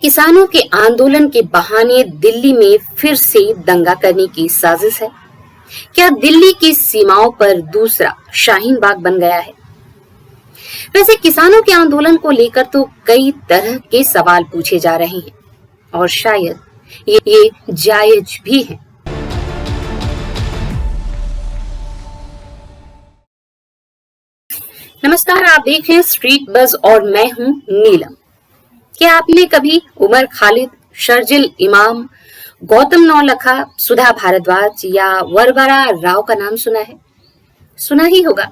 किसानों के आंदोलन के बहाने दिल्ली में फिर से दंगा करने की साजिश है? क्या दिल्ली की सीमाओं पर दूसरा शाहीन बाग बन गया है? वैसे किसानों के आंदोलन को लेकर तो कई तरह के सवाल पूछे जा रहे हैं और शायद ये जायज भी हैं। नमस्कार, आप देख रहे हैं स्ट्रीट बज़ और मैं हूं नीलम। क्या आपने कभी उमर खालिद, शर्जिल इमाम, गौतम नौलखा, सुधा भारद्वाज या वरवरा राव का नाम सुना है? सुना ही होगा।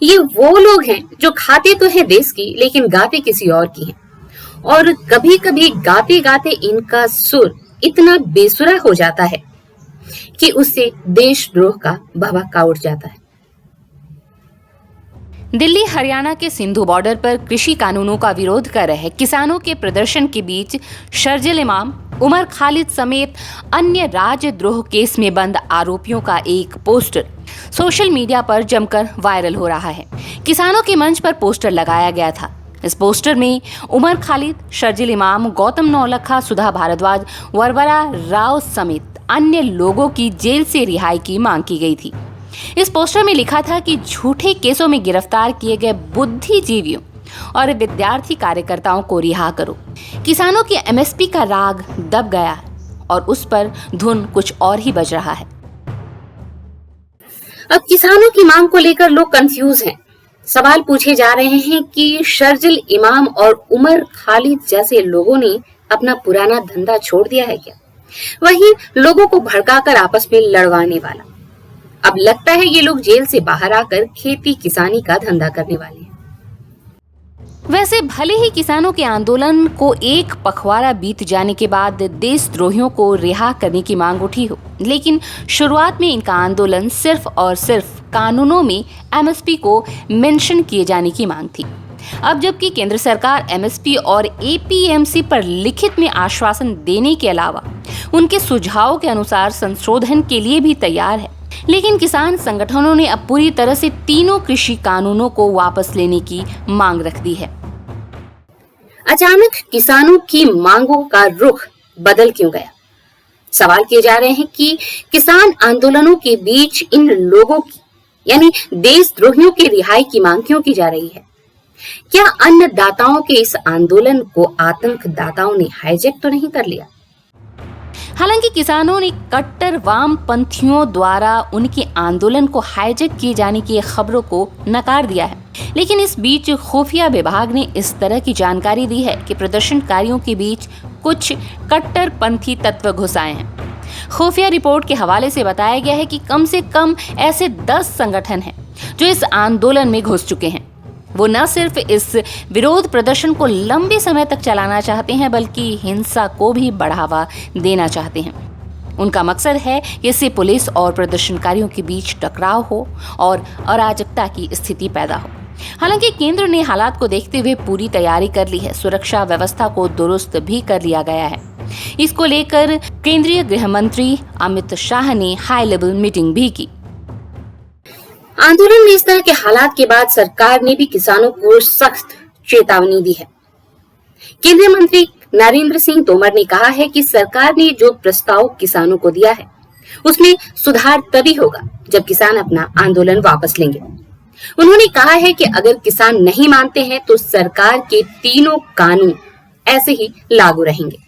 ये वो लोग हैं जो खाते तो है देश की, लेकिन गाते किसी और की हैं। और कभी कभी गाते गाते इनका सुर इतना बेसुरा हो जाता है कि उससे देशद्रोह का भभक्का उठ जाता है। दिल्ली हरियाणा के सिंधु बॉर्डर पर कृषि कानूनों का विरोध कर रहे किसानों के प्रदर्शन के बीच शर्जिल इमाम, उमर खालिद समेत अन्य राजद्रोह केस में बंद आरोपियों का एक पोस्टर सोशल मीडिया पर जमकर वायरल हो रहा है। किसानों के मंच पर पोस्टर लगाया गया था। इस पोस्टर में उमर खालिद, शर्जिल इमाम, गौतम नौलखा, सुधा भारद्वाज, वरवरा राव समेत अन्य लोगों की जेल से रिहाई की मांग की गई थी। इस पोस्टर में लिखा था कि झूठे केसों में गिरफ्तार किए गए बुद्धिजीवियों और विद्यार्थी कार्यकर्ताओं को रिहा करो। किसानों की एमएसपी का राग दब गया है और उस पर धुन कुछ और ही बज रहा है। अब किसानों की मांग को लेकर लोग कंफ्यूज हैं। सवाल पूछे जा रहे हैं कि शर्जिल इमाम और उमर खालिद जैसे लोगों ने अपना पुराना धंधा छोड़ दिया है क्या? वहीं लोगों को भड़काकर आपस में लड़वाने वाला। अब लगता है ये लोग जेल से बाहर आकर खेती किसानी का धंधा करने वाले हैं। वैसे भले ही किसानों के आंदोलन को एक पखवाड़ा बीत जाने के बाद देशद्रोहियों को रिहा करने की मांग उठी हो, लेकिन शुरुआत में इनका आंदोलन सिर्फ और सिर्फ कानूनों में एमएसपी को मेंशन किए जाने की मांग थी। अब जबकि केंद्र सरकार एमएसपी और एपीएमसी पर लिखित में आश्वासन देने के अलावा उनके सुझावों के अनुसार संशोधन के लिए भी तैयार है, लेकिन किसान संगठनों ने अब पूरी तरह से तीनों कृषि कानूनों को वापस लेने की मांग रख दी है। अचानक किसानों की मांगों का रुख बदल क्यों गया? सवाल किए जा रहे हैं कि किसान आंदोलनों के बीच इन लोगों की यानी देशद्रोहियों की रिहाई की मांग क्यों की जा रही है? क्या अन्नदाताओं के इस आंदोलन को आतंकदाताओं ने हाईजैक तो नहीं कर लिया? हालांकि किसानों ने कट्टर वामपंथियों द्वारा उनके आंदोलन को हाईजैक किए जाने की खबरों को नकार दिया है, लेकिन इस बीच खुफिया विभाग ने इस तरह की जानकारी दी है कि प्रदर्शनकारियों के बीच कुछ कट्टरपंथी तत्व घुस आए हैं। खुफिया रिपोर्ट के हवाले से बताया गया है कि कम से कम ऐसे 10 संगठन हैं जो इस आंदोलन में घुस चुके हैं। वो न सिर्फ इस विरोध प्रदर्शन को लंबे समय तक चलाना चाहते हैं, बल्कि हिंसा को भी बढ़ावा देना चाहते हैं। उनका मकसद है कि इससे पुलिस और प्रदर्शनकारियों के बीच टकराव हो और अराजकता की स्थिति पैदा हो। हालांकि केंद्र ने हालात को देखते हुए पूरी तैयारी कर ली है। सुरक्षा व्यवस्था को दुरुस्त भी कर लिया गया है। इसको लेकर केंद्रीय गृह मंत्री अमित शाह ने हाई लेवल मीटिंग भी की। आंदोलन में इस तरह के हालात के बाद सरकार ने भी किसानों को सख्त चेतावनी दी है। केंद्रीय मंत्री नरेंद्र सिंह तोमर ने कहा है कि सरकार ने जो प्रस्ताव किसानों को दिया है उसमें सुधार तभी होगा जब किसान अपना आंदोलन वापस लेंगे। उन्होंने कहा है कि अगर किसान नहीं मानते हैं तो सरकार के तीनों कानून ऐसे ही लागू रहेंगे।